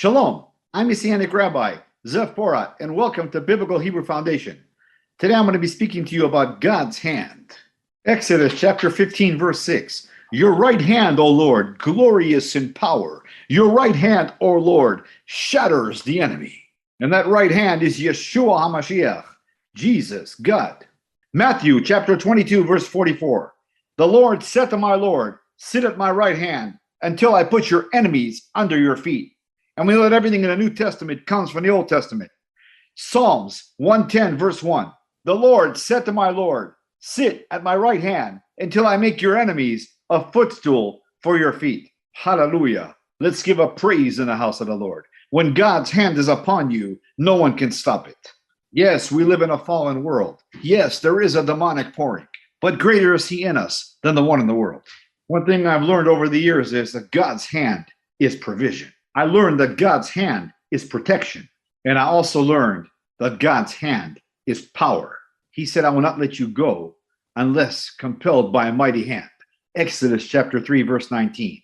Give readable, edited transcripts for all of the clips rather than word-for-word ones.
Shalom, I'm Messianic Rabbi, Zev Porat, and welcome to Biblical Hebrew Foundation. Today I'm going to be speaking to you about God's hand. Exodus chapter 15, verse 6. Your right hand, O Lord, glorious in power. Your right hand, O Lord, shatters the enemy. And that right hand is Yeshua HaMashiach, Jesus, God. Matthew chapter 22, verse 44. The Lord said to my Lord, sit at my right hand until I put your enemies under your feet. And we know that everything in the New Testament comes from the Old Testament. Psalms 110, verse 1. The Lord said to my Lord, sit at my right hand until I make your enemies a footstool for your feet. Hallelujah. Let's give a praise in the house of the Lord. When God's hand is upon you, no one can stop it. Yes, we live in a fallen world. Yes, there is a demonic pouring, but greater is he in us than the one in the world. One thing I've learned over the years is that God's hand is provision. I learned that God's hand is protection. And I also learned that God's hand is power. He said, I will not let you go unless compelled by a mighty hand. Exodus chapter 3, verse 19.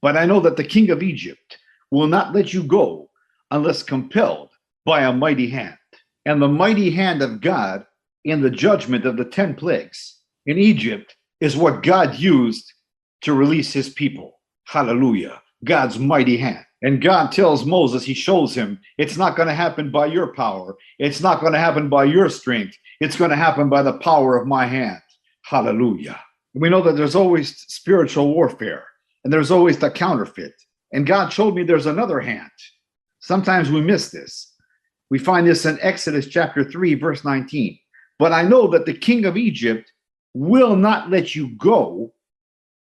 But I know that the king of Egypt will not let you go unless compelled by a mighty hand. And the mighty hand of God in the judgment of the 10 plagues in Egypt is what God used to release his people. Hallelujah. God's mighty hand. And God tells Moses, he shows him, it's not going to happen by your power. It's not going to happen by your strength. It's going to happen by the power of my hand. Hallelujah. We know that there's always spiritual warfare, and there's always the counterfeit. And God showed me there's another hand. Sometimes we miss this. We find this in Exodus chapter 3, verse 19. But I know that the king of Egypt will not let you go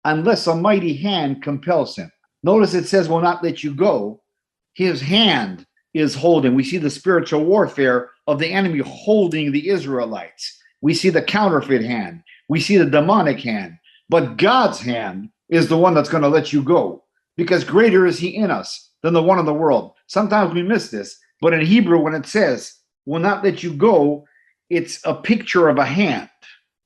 unless a mighty hand compels him. Notice it says will not let you go. His hand is holding. We see the spiritual warfare of the enemy holding the Israelites. We see the counterfeit hand. We see the demonic hand. But God's hand is the one that's going to let you go, because greater is he in us than the one in the world. Sometimes we miss this, but in Hebrew, when it says will not let you go, it's a picture of a hand.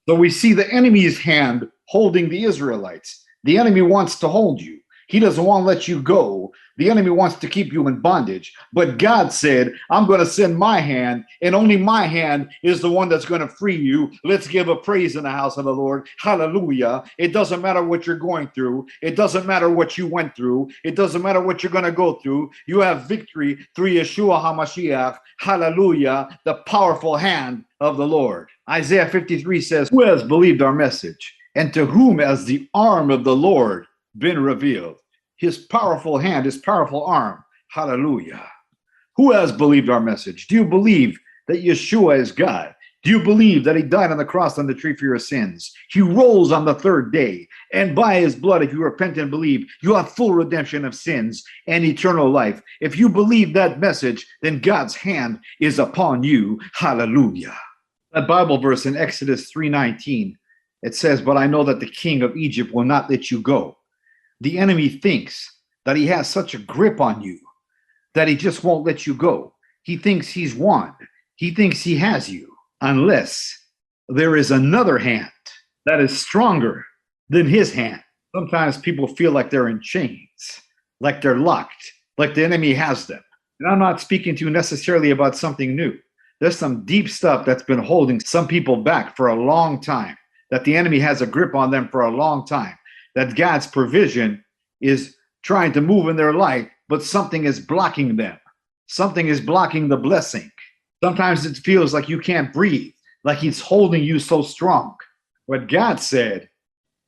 So we see the enemy's hand holding the Israelites. The enemy wants to hold you. He doesn't want to let you go. The enemy wants to keep you in bondage. But God said, I'm going to send my hand, and only my hand is the one that's going to free you. Let's give a praise in the house of the Lord. Hallelujah. It doesn't matter what you're going through. It doesn't matter what you went through. It doesn't matter what you're going to go through. You have victory through Yeshua HaMashiach. Hallelujah. The powerful hand of the Lord. Isaiah 53 says, who has believed our message? And to whom has the arm of the Lord been revealed? His powerful hand, his powerful arm. Hallelujah. Who has believed our message? Do you believe that Yeshua is God? Do you believe that he died on the cross on the tree for your sins? He rose on the third day, and by his blood, if you repent and believe, you have full redemption of sins and eternal life. If you believe that message, then God's hand is upon you. Hallelujah. That Bible verse in Exodus 3:19, it says, but I know that the king of Egypt will not let you go. The enemy thinks that he has such a grip on you that he just won't let you go. He thinks he's won. He thinks he has you, unless there is another hand that is stronger than his hand. Sometimes people feel like they're in chains, like they're locked, like the enemy has them. And I'm not speaking to you necessarily about something new. There's some deep stuff that's been holding some people back for a long time, that the enemy has a grip on them for a long time, that God's provision is trying to move in their life, but something is blocking them. Something is blocking the blessing. Sometimes it feels like you can't breathe, like he's holding you so strong. But God said,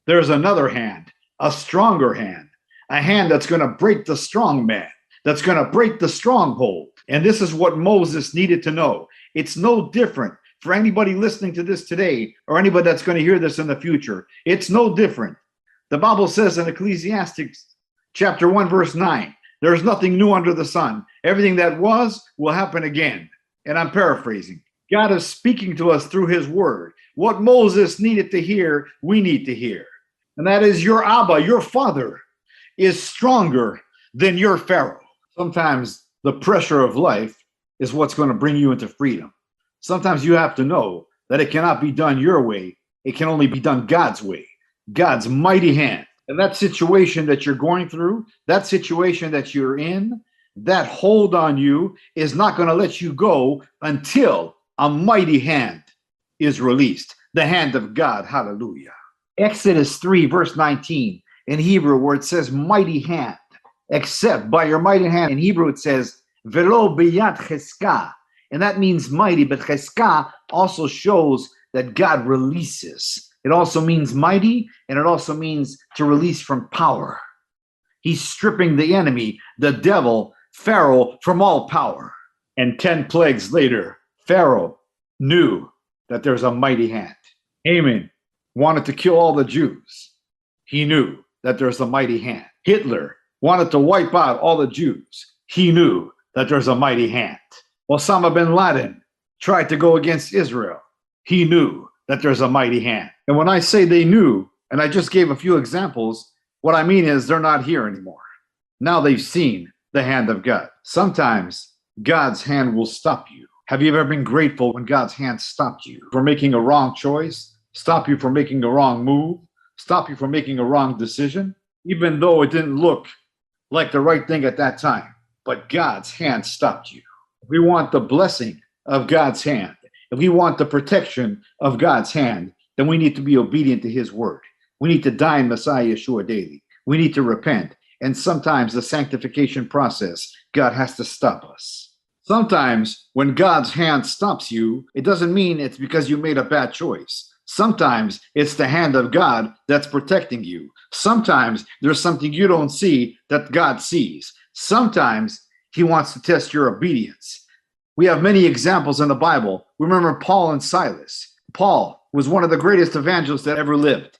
there's another hand, a stronger hand, a hand that's going to break the strong man, that's going to break the stronghold. And this is what Moses needed to know. It's no different for anybody listening to this today or anybody that's going to hear this in the future. It's no different. The Bible says in Ecclesiastes chapter 1, verse 9, there's nothing new under the sun. Everything that was will happen again. And I'm paraphrasing. God is speaking to us through his word. What Moses needed to hear, we need to hear. And that is your Abba, your father, is stronger than your Pharaoh. Sometimes the pressure of life is what's going to bring you into freedom. Sometimes you have to know that it cannot be done your way. It can only be done God's way. God's mighty hand. And that situation that you're going through, that situation that you're in, that hold on you is not going to let you go until a mighty hand is released. The hand of God. Hallelujah. Exodus 3, verse 19 in Hebrew, where it says mighty hand. Except by your mighty hand. In Hebrew, it says velo biyat cheska. And that means mighty, but cheska also shows that God releases. It also means mighty, and it also means to release from power. He's stripping the enemy, the devil, Pharaoh, from all power. And 10 plagues later, Pharaoh knew that there's a mighty hand. Haman wanted to kill all the Jews. He knew that there's a mighty hand. Hitler wanted to wipe out all the Jews. He knew that there's a mighty hand. Osama bin Laden tried to go against Israel. He knew that there's a mighty hand. And when I say they knew, and I just gave a few examples, what I mean is they're not here anymore. Now they've seen the hand of God. Sometimes God's hand will stop you. Have you ever been grateful when God's hand stopped you for making a wrong choice, stop you from making a wrong move, stop you from making a wrong decision, even though it didn't look like the right thing at that time, but God's hand stopped you. If we want the blessing of God's hand, if we want the protection of God's hand, then we need to be obedient to his word. We need to die in Messiah Yeshua daily. We need to repent. And sometimes the sanctification process, God has to stop us. Sometimes when God's hand stops you, it doesn't mean it's because you made a bad choice. Sometimes it's the hand of God that's protecting you. Sometimes there's something you don't see that God sees. Sometimes he wants to test your obedience. We have many examples in the Bible. Remember Paul and Silas. Paul was one of the greatest evangelists that ever lived.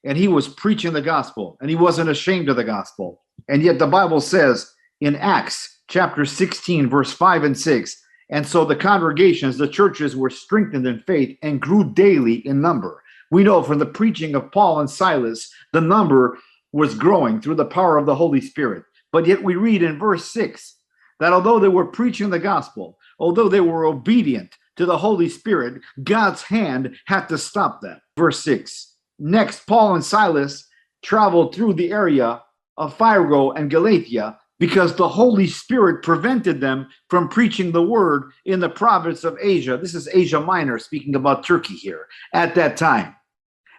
And he was preaching the gospel, and he wasn't ashamed of the gospel. And yet the Bible says in Acts chapter 16, verse 5 and 6, and so the congregations, the churches were strengthened in faith and grew daily in number. We know from the preaching of Paul and Silas, the number was growing through the power of the Holy Spirit. But yet we read in verse 6 that although they were preaching the gospel, although they were obedient to the Holy Spirit, God's hand had to stop them. Verse 6. Next, Paul and Silas traveled through the area of Phrygia and Galatia because the Holy Spirit prevented them from preaching the word in the province of Asia. This is Asia Minor, speaking about Turkey here at that time.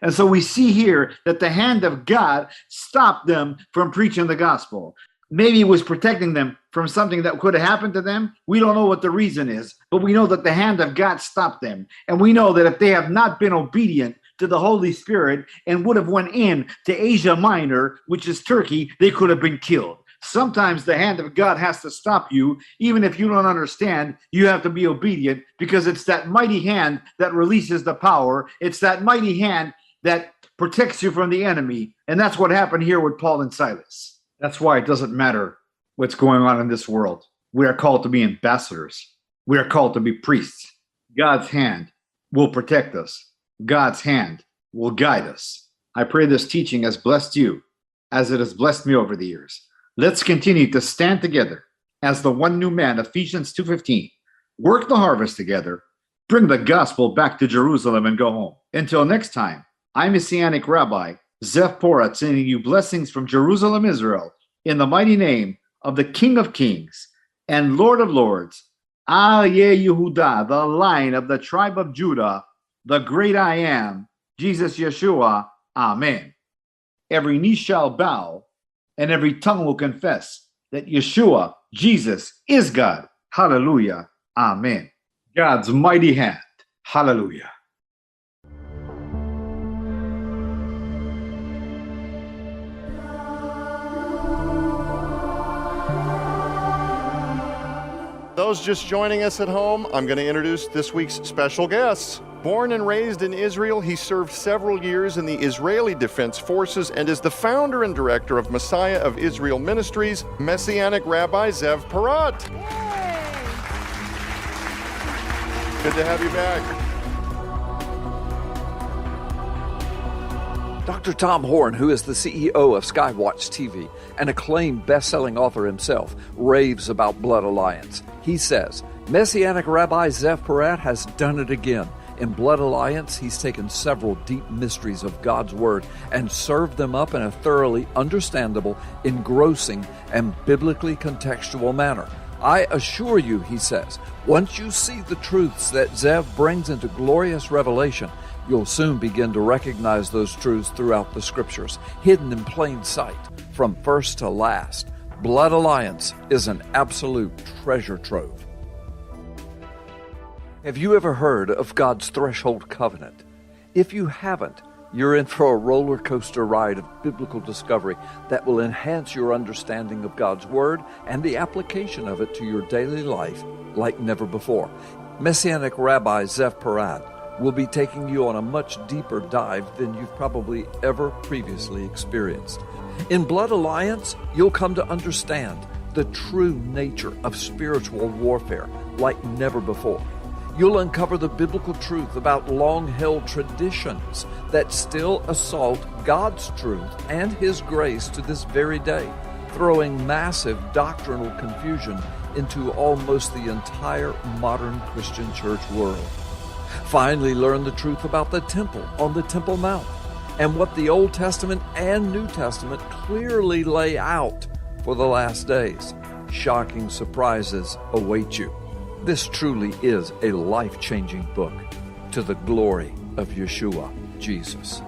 And so we see here that the hand of God stopped them from preaching the gospel. Maybe it was protecting them from something that could have happened to them. We don't know what the reason is, but we know that the hand of God stopped them. And we know that if they have not been obedient to the Holy Spirit and would have went in to Asia Minor, which is Turkey, they could have been killed. Sometimes the hand of God has to stop you. Even if you don't understand, you have to be obedient because it's that mighty hand that releases the power. It's that mighty hand that protects you from the enemy. And that's what happened here with Paul and Silas. That's why it doesn't matter what's going on in this world. We are called to be ambassadors. We are called to be priests. God's hand will protect us. God's hand will guide us. I pray this teaching has blessed you as it has blessed me over the years. Let's continue to stand together as the one new man, Ephesians 2:15. Work the harvest together. Bring the gospel back to Jerusalem and go home. Until next time, I'm Messianic Rabbi Zev Porat, sending you blessings from Jerusalem, Israel, in the mighty name of the King of Kings and Lord of Lords, Aryeh Yehuda, the Lion of the tribe of Judah, the great I am, Jesus Yeshua. Amen. Every knee shall bow and every tongue will confess that Yeshua, Jesus, is God. Hallelujah. Amen. God's mighty hand. Hallelujah. Those just joining us at home, I'm going to introduce this week's special guests. Born and raised in Israel, he served several years in the Israeli Defense Forces and is the founder and director of Messiah of Israel Ministries, Messianic Rabbi Zev Porat. Yay! Good to have you back. Dr. Tom Horn, who is the CEO of Skywatch TV, an acclaimed best-selling author himself, raves about Blood Alliance. He says, Messianic Rabbi Zev Porat has done it again. In Blood Alliance, he's taken several deep mysteries of God's Word and served them up in a thoroughly understandable, engrossing, and biblically contextual manner. I assure you, he says, once you see the truths that Zev brings into glorious revelation, you'll soon begin to recognize those truths throughout the Scriptures, hidden in plain sight, from first to last. Blood Alliance is an absolute treasure trove. Have you ever heard of God's threshold covenant? If you haven't, you're in for a roller coaster ride of biblical discovery that will enhance your understanding of God's Word and the application of it to your daily life like never before. Messianic Rabbi Zev Porat will be taking you on a much deeper dive than you've probably ever previously experienced. In Blood Alliance, you'll come to understand the true nature of spiritual warfare like never before. You'll uncover the biblical truth about long-held traditions that still assault God's truth and His grace to this very day, throwing massive doctrinal confusion into almost the entire modern Christian church world. Finally, learn the truth about the temple on the Temple Mount and what the Old Testament and New Testament clearly lay out for the last days. Shocking surprises await you. This truly is a life-changing book to the glory of Yeshua, Jesus.